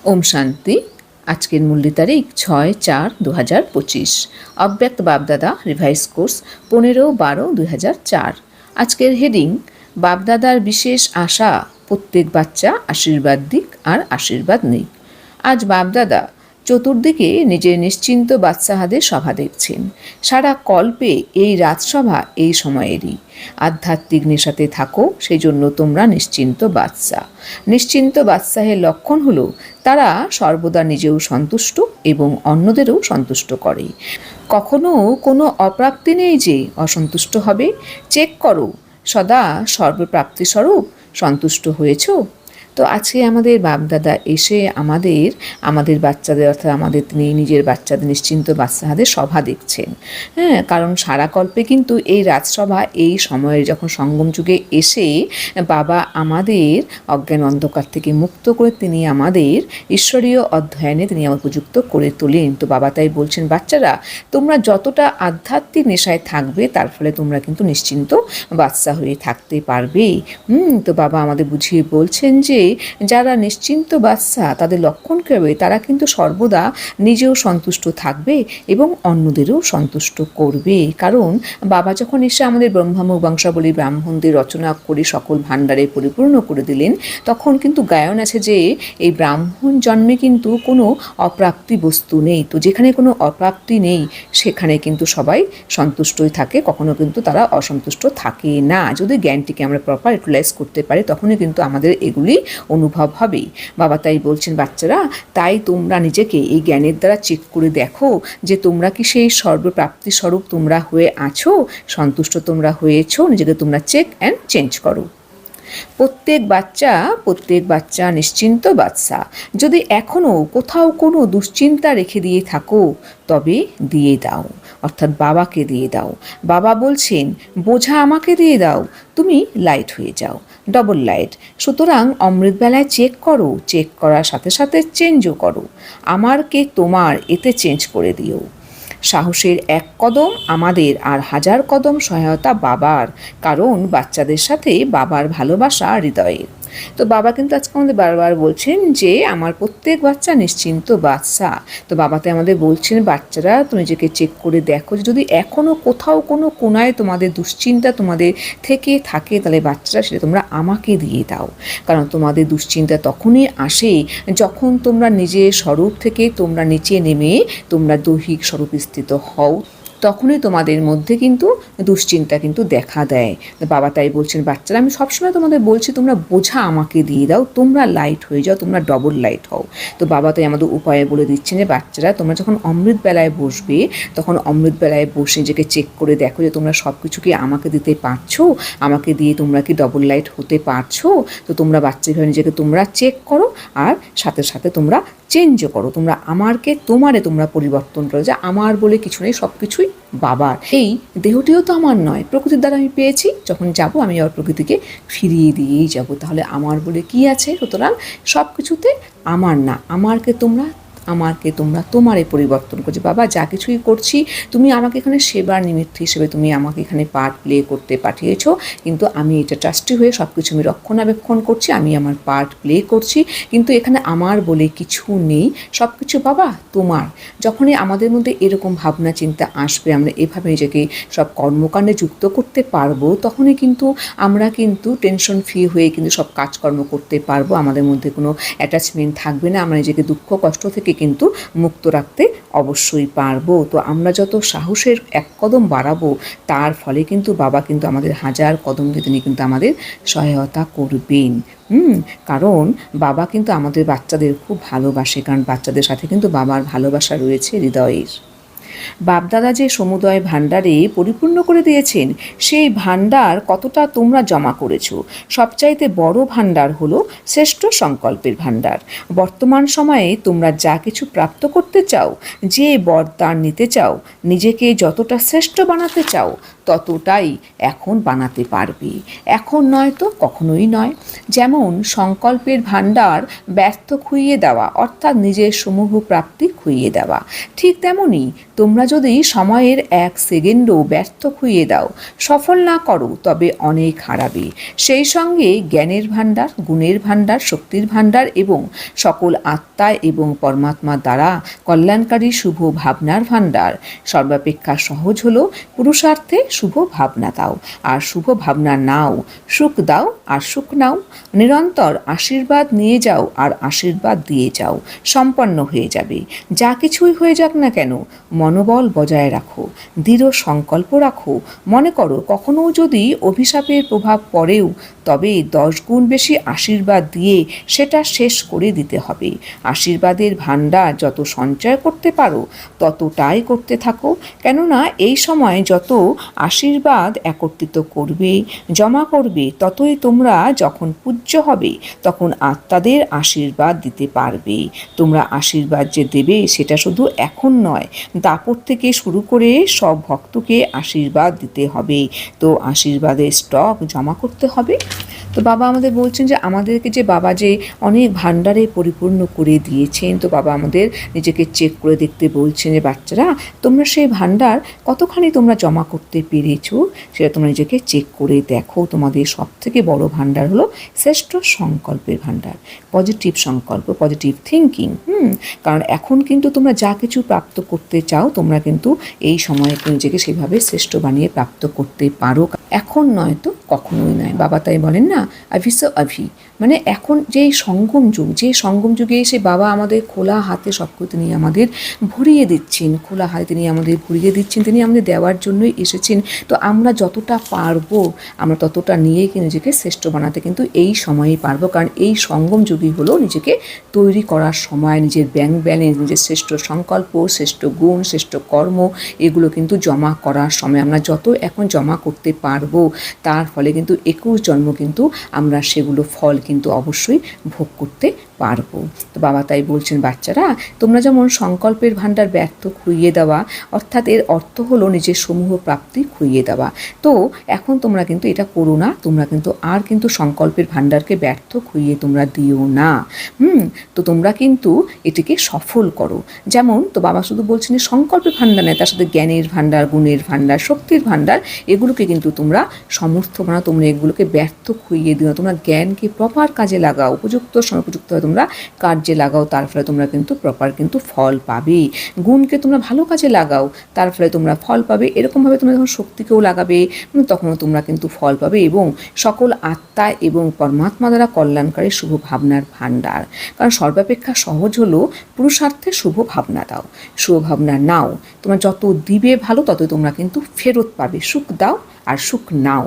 ওম শান্তি। আজকের মূল্য তারিখ 6/4/2025। অব্যক্ত বাপদাদা রিভাইজ কোর্স 15/12/2004। আজকের হেডিং বাপদাদার বিশেষ আশা প্রত্যেক বাচ্চা আশীর্বাদ দিক আর আশীর্বাদ নিক। আজ বাপদাদা চতুর্দিকে নিজের নিশ্চিন্ত বাদশাহাদের সভা দেখছেন। সারা কল্পে এই রাজসভা এই সময়েরই। আধ্যাত্মিক নেশাতে থাকো, সেই জন্য তোমরা নিশ্চিন্ত বাদশাহ। নিশ্চিন্ত বাদশাহের লক্ষণ হলো তারা সর্বদা নিজেও সন্তুষ্ট এবং অন্যদেরও সন্তুষ্ট করে। কখনো কোনো অপ্রাপ্তি নেই যে অসন্তুষ্ট হবে। চেক করো, সদা সর্বপ্রাপ্তিস্বরূপ সন্তুষ্ট হয়েছ। তো আজকে আমাদের বাপদাদা এসে আমাদের বাচ্চাদের, অর্থাৎ আমাদের তিনি নিজের বাচ্চাদের নিশ্চিন্ত বাদশাহাদের সভা দেখছেন। হ্যাঁ, কারণ সারা কল্পে কিন্তু এই রাজসভা এই সময়ের যখন সঙ্গম যুগে এসে বাবা আমাদের অজ্ঞান অন্ধকার থেকে মুক্ত করে তিনি আমাদের ঈশ্বরীয় অধ্যয়নে তিনি উপযুক্ত করে তোলেন। তো বাবা তাই বলছেন, বাচ্চারা তোমরা যতটা আধ্যাত্মিক নেশায় থাকবে তার ফলে তোমরা কিন্তু নিশ্চিন্ত বাদশা হয়ে থাকতে পারবে। তো বাবা আমাদের বুঝিয়ে বলছেন যে যারা নিশ্চিন্ত বাদশা তাদের লক্ষণ কী হবে, তারা কিন্তু সর্বদা নিজেও সন্তুষ্ট থাকবে এবং অন্যদেরও সন্তুষ্ট করবে। কারণ বাবা যখন এসে আমাদের ব্রহ্মমুখ বংশাবলী ব্রাহ্মণদের রচনা করে সকল ভাণ্ডারে পরিপূর্ণ করে দিলেন, তখন কিন্তু গায়ন আছে যে এই ব্রাহ্মণ জন্মে কিন্তু কোনো অপ্রাপ্তি বস্তু নেই। তো যেখানে কোনো অপ্রাপ্তি নেই সেখানে কিন্তু সবাই সন্তুষ্টই থাকে, কখনো কিন্তু তারা অসন্তুষ্ট থাকে না। যদি জ্ঞানটিকে আমরা প্রপার ইউটিলাইজ করতে পারি তখনই কিন্তু আমাদের এগুলি অনুভব হবে। বাবা তাই বলছেন, বাচ্চারা তাই তোমরা নিজেকে এই জ্ঞানের দ্বারা চেক করে দেখো যে তোমরা কি সেই সর্বপ্রাপ্তি স্বরূপ তোমরা হয়ে আছো, সন্তুষ্ট তোমরা হয়েছো। নিজেকে তোমরা চেক অ্যান্ড চেঞ্জ করো। প্রত্যেক বাচ্চা নিশ্চিন্ত বাদশা। যদি এখনও কোথাও কোনো দুশ্চিন্তা রেখে দিয়ে থাকো তবে দিয়ে দাও, অর্থাৎ বাবাকে দিয়ে দাও। বাবা বলছেন, বোঝা আমাকে দিয়ে দাও, তুমি লাইট হয়ে যাও, ডবল লাইট। সুতরাং অমৃতবেলায় চেক করো, চেক করার সাথে সাথে চেঞ্জও করো। আমারকে তোমার এতে চেঞ্জ করে দিও। সাহসের এক কদম আমাদের আর 1000 কদম সহায়তা বাবার, কারণ বাচ্চাদের সাথে বাবার ভালোবাসা হৃদয়ের। তো বাবা কিন্তু আজকে আমাদের বারবার বলছেন যে আমার প্রত্যেক বাচ্চা নিশ্চিন্ত বাদশা। তো বাবাতে আমাদের বলছেন, বাচ্চারা তো নিজেকে চেক করে দেখো, যদি এখনও কোথাও কোনো কোনায় তোমাদের দুশ্চিন্তা তোমাদের থেকে থাকে তাহলে বাচ্চারা সেটা তোমরা আমাকে দিয়ে দাও। কারণ তোমাদের দুশ্চিন্তা তখনই আসে যখন তোমরা নিজের স্বরূপ থেকে তোমরা নিচে নেমে তোমরা দৈহিক স্বরূপ স্থিত হও, তখনই তোমাদের মধ্যে কিন্তু দুশ্চিন্তা কিন্তু দেখা দেয়। বাবা তাই বলছেন, বাচ্চারা আমি সবসময় তোমাদের বলছি তোমরা বোঝা আমাকে দিয়ে দাও, তোমরা লাইট হয়ে যাও, তোমরা ডবল লাইট হও। তো বাবা তাই আমাদের উপায়ে বলে দিচ্ছেন যে বাচ্চারা তোমরা যখন অমৃত বেলায় বসবে তখন অমৃত বেলায় বসে নিজেকে চেক করে দেখো যে তোমরা সব কিছু কি আমাকে দিতে পারছো, আমাকে দিয়ে তোমরা কি ডবল লাইট হতে পারছো। তো তোমরা বাচ্চাভাবে নিজেকে তোমরা চেক করো আর সাথে সাথে তোমরা চেঞ্জও করো। তোমরা আমারকে তোমারে তোমরা পরিবর্তন করো, যে আমার বলে কিছু নেই, সব কিছুই বাবার। এই দেহটিও তো আমার নয়, প্রকৃতির দ্বারা আমি পেয়েছি, যখন যাব আমি আর প্রকৃতিকে ফিরিয়ে দিয়েই যাব। তাহলে আমার বলে কি আছে? সুতরাং সব কিছুতে আমার না, আমারকে তোমরা তোমারে পরিবর্তন করছে। বাবা যা কিছুই করছি তুমি আমাকে এখানে সেবার নিমিত্ত হিসেবে তুমি আমাকে এখানে পার্ট প্লে করতে পাঠিয়েছ, কিন্তু আমি এটা ট্রাস্টি হয়ে সব কিছু আমি রক্ষণাবেক্ষণ করছি, আমি আমার পার্ট প্লে করছি, কিন্তু এখানে আমার বলে কিছু নেই, সব কিছু বাবা তোমার। যখনই আমাদের মধ্যে এরকম ভাবনা চিন্তা আসবে, আমরা এভাবে নিজেকে সব কর্মকাণ্ডে যুক্ত করতে পারবো, তখনই কিন্তু আমরা কিন্তু টেনশন ফ্রি হয়ে কিন্তু সব কাজকর্ম করতে পারবো। আমাদের মধ্যে কোনো অ্যাটাচমেন্ট থাকবে না, আমরা নিজেকে দুঃখ কষ্ট থেকে কিন্তু মুক্ত রাখতে অবশ্যই পারবো। তো আমরা যত সাহসের এক কদম বাড়াবো তার ফলে কিন্তু বাবা কিন্তু আমাদের 1000 কদম দিয়ে তিনি কিন্তু আমাদের সহায়তা করবেন। কারণ বাবা কিন্তু আমাদের বাচ্চাদের খুব ভালোবাসে, কারণ বাচ্চাদের সাথে কিন্তু বাবার ভালোবাসা রয়েছে হৃদয়ের। বাপদাদা যে সমুদয় ভাণ্ডারে পরিপূর্ণ করে দিয়েছেন, সেই ভাণ্ডার কতটা তোমরা জমা করেছো। সবচাইতে বড় ভাণ্ডার হলো শ্রেষ্ঠ সংকল্পের ভাণ্ডার। বর্তমান সময়ে তোমরা যা কিছু প্রাপ্ত করতে চাও, যে বরদান নিতে চাও, নিজেকে যতটা শ্রেষ্ঠ বানাতে চাও, ততটাই এখন বানাতে পারবে। এখন নয় তো কখনোই নয়। যেমন সংকল্পের ভাণ্ডার ব্যর্থ খুইয়ে দেওয়া অর্থাৎ নিজের সমূহ প্রাপ্তি খুইয়ে দেওয়া, ঠিক তেমনই তোমরা যদি সময়ের 1 সেকেন্ডও ব্যর্থ খুইয়ে দাও, সফল না করো, তবে অনেক হারাবে। সেই সঙ্গে জ্ঞানের ভাণ্ডার, গুণের ভাণ্ডার, শক্তির ভাণ্ডার এবং সকল আত্মা এবং পরমাত্মা দ্বারা কল্যাণকারী শুভ ভাবনার ভাণ্ডার। সর্বাপেক্ষা সহজ হলো পুরুষার্থে শুভ ভাবনা দাও আর শুভ ভাবনা নাও, সুখ দাও আর সুখ নাও, নিরন্তর আশীর্বাদ নিয়ে যাও আর আশীর্বাদ দিয়ে যাও, সম্পন্ন হয়ে যাবে। যা কিছুই হয়ে যাক না কেন, মনোবল বজায় রাখো, দৃঢ় সংকল্প রাখো। মনে করো কখনো যদি অভিশাপের প্রভাব পড়েও, তবে 10 গুণ বেশি আশীর্বাদ দিয়ে সেটা শেষ করে দিতে হবে। আশীর্বাদের ভাণ্ডার যত সঞ্চয় করতে পারো ততটাই করতে থাকো, কেননা এই সময় যত আশীর্বাদ একত্রিত করবে, জমা করবে, ততই তোমরা যখন পূজ্য হবে তখন আত্মাদের আশীর্বাদ দিতে পারবে। তোমরা আশীর্বাদ যে দেবে সেটা শুধু এখন নয়, দাপট থেকে শুরু করে সব ভক্তকে আশীর্বাদ দিতে হবে। তো আশীর্বাদের স্টক জমা করতে হবে। তো বাবা আমাদের বলছেন যে আমাদেরকে যে বাবা যে অনেক ভাণ্ডারে পরিপূর্ণ করে দিয়েছেন, তো বাবা আমাদের নিজেকে চেক করে দেখতে বলছেন যে বাচ্চারা তোমরা সেই ভাণ্ডার কতখানি তোমরা জমা করতে পেরেছো সেটা তোমরা নিজেকে চেক করে দেখো। তোমাদের সব থেকে বড় ভাণ্ডার হলো শ্রেষ্ঠ সংকল্পের ভাণ্ডার, পজিটিভ সংকল্প, পজিটিভ থিঙ্কিং। কারণ এখন কিন্তু তোমরা যা কিছু প্রাপ্ত করতে চাও তোমরা কিন্তু এই সময়ে নিজেকে সেভাবে শ্রেষ্ঠ বানিয়ে প্রাপ্ত করতে পারো। এখন নয় তো কখনোই নয়। বাবা তাই বলেন না, অভি সো অভি, মানে এখন যে সঙ্গম যুগ, যে সঙ্গম যুগে এসে বাবা আমাদের খোলা হাতে সব কিছু তিনি আমাদের ভরিয়ে দিচ্ছেন, খোলা হাতে তিনি আমাদের ভরিয়ে দিচ্ছেন, তিনি আমাদের দেওয়ার জন্যই এসেছেন। তো আমরা যতটা পারবো আমরা ততটা নিয়ে নিজেকে শ্রেষ্ঠ বানাতে কিন্তু এই সময়েই পারবো। কারণ এই সঙ্গম যুগই হলো নিজেকে তৈরি করার সময়, নিজের ব্যাংক ব্যালেন্স, নিজের শ্রেষ্ঠ সংকল্প, শ্রেষ্ঠ গুণ, শ্রেষ্ঠ কর্ম এগুলো কিন্তু জমা করার সময়। আমরা যত এখন জমা করতে পারবো তার ফলে কিন্তু 21 জন্ম কিন্তু আমরা সেগুলো ফল কিন্তু অবশ্যই ভোগ করতে পারবো। তো বাবা তাই বলছেন বাচ্চারা তোমরা যেমন সংকল্পের ভাণ্ডার ব্যর্থ খুইয়ে দেওয়া, অর্থাৎ এর অর্থ হলো নিজের সমূহ প্রাপ্তি খুইয়ে দেওয়া। তো এখন তোমরা কিন্তু এটা করো না, তোমরা কিন্তু আর কিন্তু সংকল্পের ভাণ্ডারকে ব্যর্থ খুইয়ে তোমরা দিও না। তো তোমরা কিন্তু এটিকে সফল করো। যেমন তো বাবা শুধু বলছেন সংকল্পের ভাণ্ডার নেই, তার সাথে জ্ঞানের ভাণ্ডার, গুণের ভাণ্ডার, শক্তির ভাণ্ডার, এগুলোকে কিন্তু তোমরা সমর্থ বানাও, তোমরা এগুলোকে ব্যর্থ খুইয়ে দিও। তোমরা জ্ঞানকে প্রপার কাজে লাগাও, উপযুক্ত সময় উপযুক্তভাবে তোমরা কার্যে লাগাও, তার ফলে তোমরা কিন্তু প্রপার কিন্তু ফল পাবে। গুণকে তোমরা ভালো কাজে লাগাও, তার ফলে তোমরা ফল পাবে। এরকমভাবে তোমরা যখন শক্তিকেও লাগাবে তখনও তোমরা কিন্তু ফল পাবে। এবং সকল আত্মা এবং পরমাত্মা দ্বারা কল্যাণকারী শুভ ভাবনার ভাণ্ডার। কারণ সর্বাপেক্ষা সহজ হলো পুরুষার্থে শুভ ভাবনা দাও, শুভ ভাবনা নাও। তোমরা যত দিবে ভালো ততই তোমরা কিন্তু ফেরত পাবে। সুখ দাও আর সুখ নাও।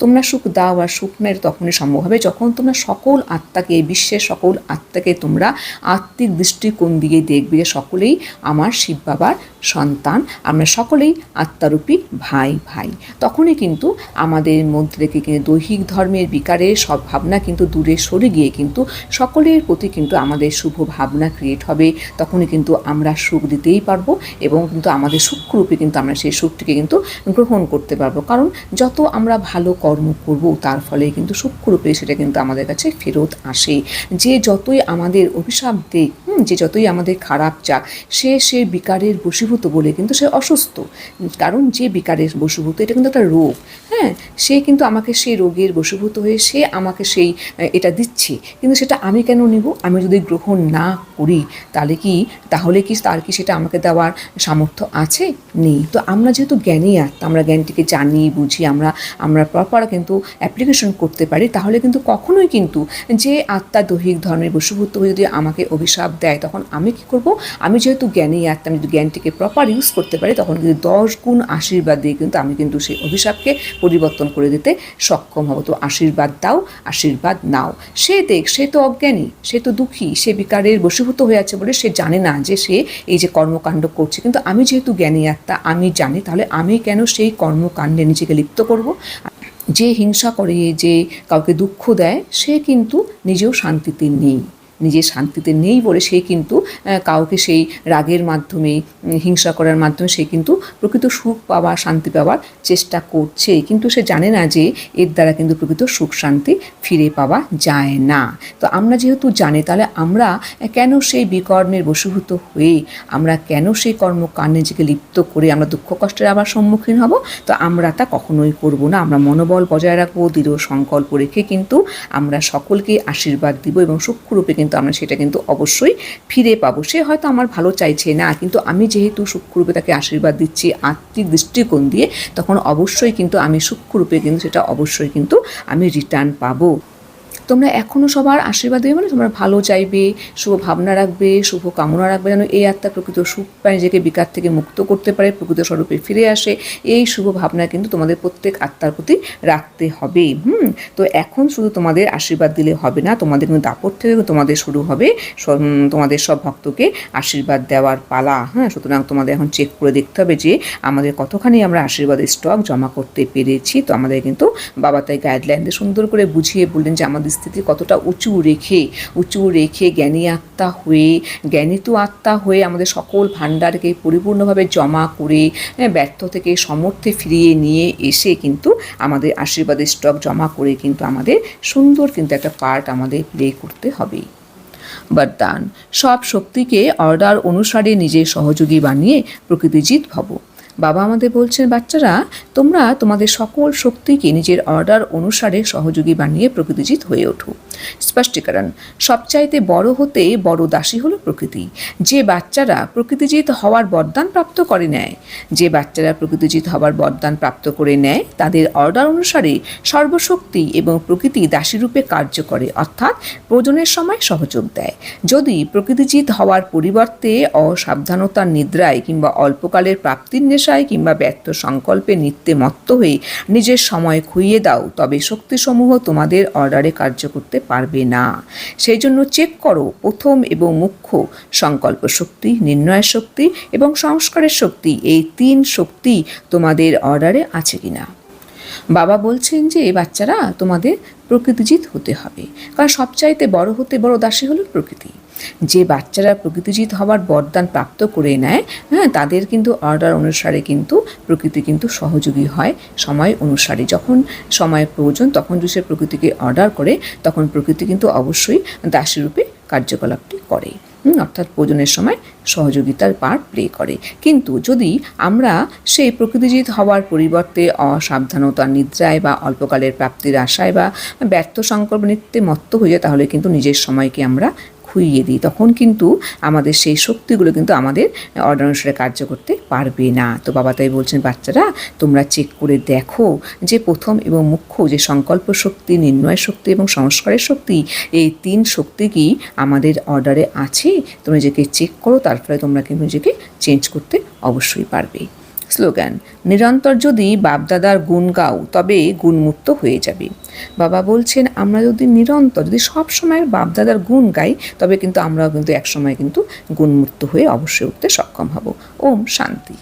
তোমরা সুখ দাও আর সুখ নেয় তখনই সম্ভব হবে যখন তোমরা সকল আত্মাকে, বিশ্বের সকল আত্মাকে তোমরা আত্মিক দৃষ্টিকোণ দিয়ে দেখবে যে সকলেই আমার শিব বাবার সন্তান, আমরা সকলেই আত্মারূপী ভাই ভাই। তখনই কিন্তু আমাদের মধ্যে থেকে কিন্তু দৈহিক ধর্মের বিকারের সব ভাবনা কিন্তু দূরে সরে গিয়ে কিন্তু সকলের প্রতি কিন্তু আমাদের শুভ ভাবনা ক্রিয়েট হবে। তখনই কিন্তু আমরা সুখ দিতেই পারবো এবং কিন্তু আমাদের সুখরূপে কিন্তু আমরা সেই সুখটিকে কিন্তু গ্রহণ করতে পারবো। কারণ যত আমরা ভালো কর্ম করব তার ফলে কিন্তু সুখরূপে সেটা কিন্তু আমাদের কাছে ফেরত আসে। যে যতই আমাদের অভিশাপ দেখ, যে যতই আমাদের খারাপ চাক, সে বিকারের বশীভূত বলে কিন্তু সে অসুস্থ। কারণ যে বিকারের বশীভূত এটা কিন্তু একটা রোগ, সে কিন্তু আমাকে সেই রোগের বশীভূত হয়ে সে আমাকে সেই এটা দিচ্ছে, কিন্তু সেটা আমি কেন নিব? আমি যদি গ্রহণ না করি তাহলে কি তার কি সেটা আমাকে দেওয়ার সামর্থ্য আছে? নেই। তো আমরা যেহেতু জ্ঞানী আত্মা, আমরা জ্ঞানটিকে জানি বুঝি, আমরা প্রপার কিন্তু অ্যাপ্লিকেশন করতে পারি, তাহলে কিন্তু কখনোই কিন্তু যে আত্মা দৈহিক ধর্মের বশীভূত হয়ে যদি আমাকে অভিশাপ দেয় তখন আমি কি করব? আমি যেহেতু জ্ঞানী আত্মা, আমি যদি জ্ঞানটিকে প্রপার ইউজ করতে পারি তখন কিন্তু 10 গুণ আশীর্বাদ দিয়ে কিন্তু আমি কিন্তু সেই অভিশাপকে পরিবর্তন করে দিতে সক্ষম হব। তো আশীর্বাদ দাও, আশীর্বাদ নাও। সে দেখ, সে তো অজ্ঞানী, সে তো দুঃখী, সে বিকারের বশীভূত হয়ে আছে বলে সে জানে না যে সে এই যে কর্মকাণ্ড করছে। কিন্তু আমি যেহেতু জ্ঞানী আত্মা, আমি জানি, তাহলে আমি কেন সেই কর্মকাণ্ডে নিজেকে লিপ্ত করব? যে হিংসা করে, যে কাউকে দুঃখ দেয়, সে কিন্তু নিজেও শান্তিতে নেই। নিজের শান্তিতে নেই বলে সে কিন্তু কাউকে সেই রাগের মাধ্যমে, হিংসা করার মাধ্যমে সে কিন্তু প্রকৃত সুখ পাওয়া, শান্তি পাওয়ার চেষ্টা করছে, কিন্তু সে জানে না যে এর দ্বারা কিন্তু প্রকৃত সুখ শান্তি ফিরে পাওয়া যায় না। তো আমরা যেহেতু জানি, তাহলে আমরা কেন সেই বিকর্মের বশীভূত হয়ে, আমরা কেন সেই কর্মকাণ্ডে নিজেকে লিপ্ত করে আমরা দুঃখ কষ্টের আবার সম্মুখীন হব? তো আমরা তা কখনোই করব না। আমরা মনোবল বজায় রাখবো, দৃঢ় সংকল্প রেখে কিন্তু আমরা সকলকে আশীর্বাদ দিব এবং সূক্ষ্মরূপে কিন্তু আমরা সেটা কিন্তু অবশ্যই ফিরে পাবো। সে হয়তো আমার ভালো চাইছে না, কিন্তু আমি যেহেতু সূক্ষ্মরূপে তাকে আশীর্বাদ দিচ্ছি আত্মিক দৃষ্টিকোণ দিয়ে, তখন অবশ্যই কিন্তু আমি সূক্ষ্মরূপে কিন্তু সেটা অবশ্যই কিন্তু আমি রিটার্ন পাবো। তোমরা এখনও সবার আশীর্বাদ দেবে, মানে তোমরা ভালো চাইবে, শুভ ভাবনা রাখবে, শুভ কামনা রাখবে, যেন এই আত্মা প্রকৃত সুখ পায়, নিজেকে বিকার থেকে মুক্ত করতে পারে, প্রকৃত স্বরূপে ফিরে আসে। এই শুভ ভাবনা কিন্তু তোমাদের প্রত্যেক আত্মার প্রতি রাখতে হবে। তো এখন শুধু তোমাদের আশীর্বাদ দিলে হবে না, তোমাদের কিন্তু দাপট থেকে তোমাদের শুরু হবে তোমাদের সব ভক্তকে আশীর্বাদ দেওয়ার পালা। সুতরাং তোমাদের এখন চেক করে দেখতে হবে যে আমাদের কতখানি আমরা আশীর্বাদের স্টক জমা করতে পেরেছি। তো আমাদের কিন্তু বাবা তাই গাইডলাইন দিয়ে সুন্দর করে বুঝিয়ে বললেন যে আমাদের স্থিতি কতটা উঁচু রেখে জ্ঞানী আত্মা হয়ে, জ্ঞানিত আত্মা হয়ে আমাদের সকল ভাণ্ডারকে পরিপূর্ণভাবে জমা করে ব্যর্থ থেকে সমর্থে ফিরিয়ে নিয়ে এসে কিন্তু আমাদের আশীর্বাদের স্টক জমা করে কিন্তু আমাদের সুন্দর কিন্তু একটা পার্ট আমাদের প্লে করতে হবে। বরদান: সব শক্তিকে অর্ডার অনুসারে নিজের সহযোগী বানিয়ে প্রকৃতিজিৎ ভব। বাবা আমাদের বলছেন, বাচ্চারা তোমরা তোমাদের সকল শক্তিকে নিজের অর্ডার অনুসারে সহযোগী বানিয়ে প্রকৃতিজিৎ হয়ে ওঠো। স্পষ্টীকরণ: সবচাইতে বড় হতে বড় দাসী হলো প্রকৃতি। যে বাচ্চারা প্রকৃতিজিৎ হওয়ার বরদান প্রাপ্ত করে নেয়, তাদের অর্ডার অনুসারে সর্বশক্তি এবং প্রকৃতি দাসীরূপে কার্য করে, অর্থাৎ প্রয়োজনের সময় সহযোগ দেয়। যদি প্রকৃতিজিৎ হওয়ার পরিবর্তে অসাবধানতার নিদ্রায় কিংবা অল্পকালের প্রাপ্তির নেশায় কিংবা ব্যর্থ সংকল্পে নিত্যে মত্ত হয়ে নিজের সময় খুইয়ে দাও, তবে শক্তিসমূহ তোমাদের অর্ডারে কার্য করতে পারবে না। সেই জন্য চেক করো প্রথম এবং মুখ্য সংকল্প শক্তি, নির্ণয় শক্তি এবং সংস্কারের শক্তি, এই 3 শক্তি তোমাদের অর্ডারে আছে কিনা। বাবা বলছেন যে বাচ্চারা তোমাদের প্রকৃতিজিৎ হতে হবে, কারণ সবচাইতে বড় হতে বড় দাসী হলো প্রকৃতি। যে বাচ্চারা প্রকৃতিজিৎ হওয়ার বরদান প্রাপ্ত করে নেয়, তাদের কিন্তু অর্ডার অনুসারে কিন্তু প্রকৃতি কিন্তু সহযোগী হয় সময় অনুসারে। যখন সময় প্রয়োজন তখন যদি সে প্রকৃতিকে অর্ডার করে, তখন প্রকৃতি কিন্তু অবশ্যই দাসীরূপে কার্যকলাপটি করে, অর্থাৎ প্রয়োজনের সময় সহযোগিতার পার্ট প্লে করে। কিন্তু যদি আমরা সেই প্রকৃতিজিৎ হওয়ার পরিবর্তে অসাবধানতা নিদ্রায় বা অল্পকালের প্রাপ্তির আশায় বা ব্যর্থ সংকল্প নিত্যে মত্ত হয়ে যায়, তাহলে কিন্তু নিজের সময়কে আমরা খুইয়ে দিই, তখন কিন্তু আমাদের সেই শক্তিগুলো কিন্তু আমাদের অর্ডার অনুসারে কার্য করতে পারবে না। তো বাবা তাই বলছেন, বাচ্চারা তোমরা চেক করে দেখো যে প্রথম এবং মুখ্য যে সংকল্প শক্তি, নির্ণয় শক্তি এবং সংস্কারের শক্তি, এই 3 শক্তি কি আমাদের অর্ডারে আছে। তোমরা নিজেকে চেক করো, তার ফলে তোমরা কিন্তু নিজেকে চেঞ্জ করতে অবশ্যই পারবে। স্লোগান: নিরন্তর যদি বাপদাদার গুণ গাও তবে গুণমুক্ত হয়ে যাবে। বাবা বলছেন, আমরা যদি নিরন্তর, যদি সবসময় বাপদাদার গুণ গাই, তবে কিন্তু আমরাও কিন্তু একসময় কিন্তু গুণমুক্ত হয়ে অবশ্যই উঠতে সক্ষম হব। ওম শান্তি।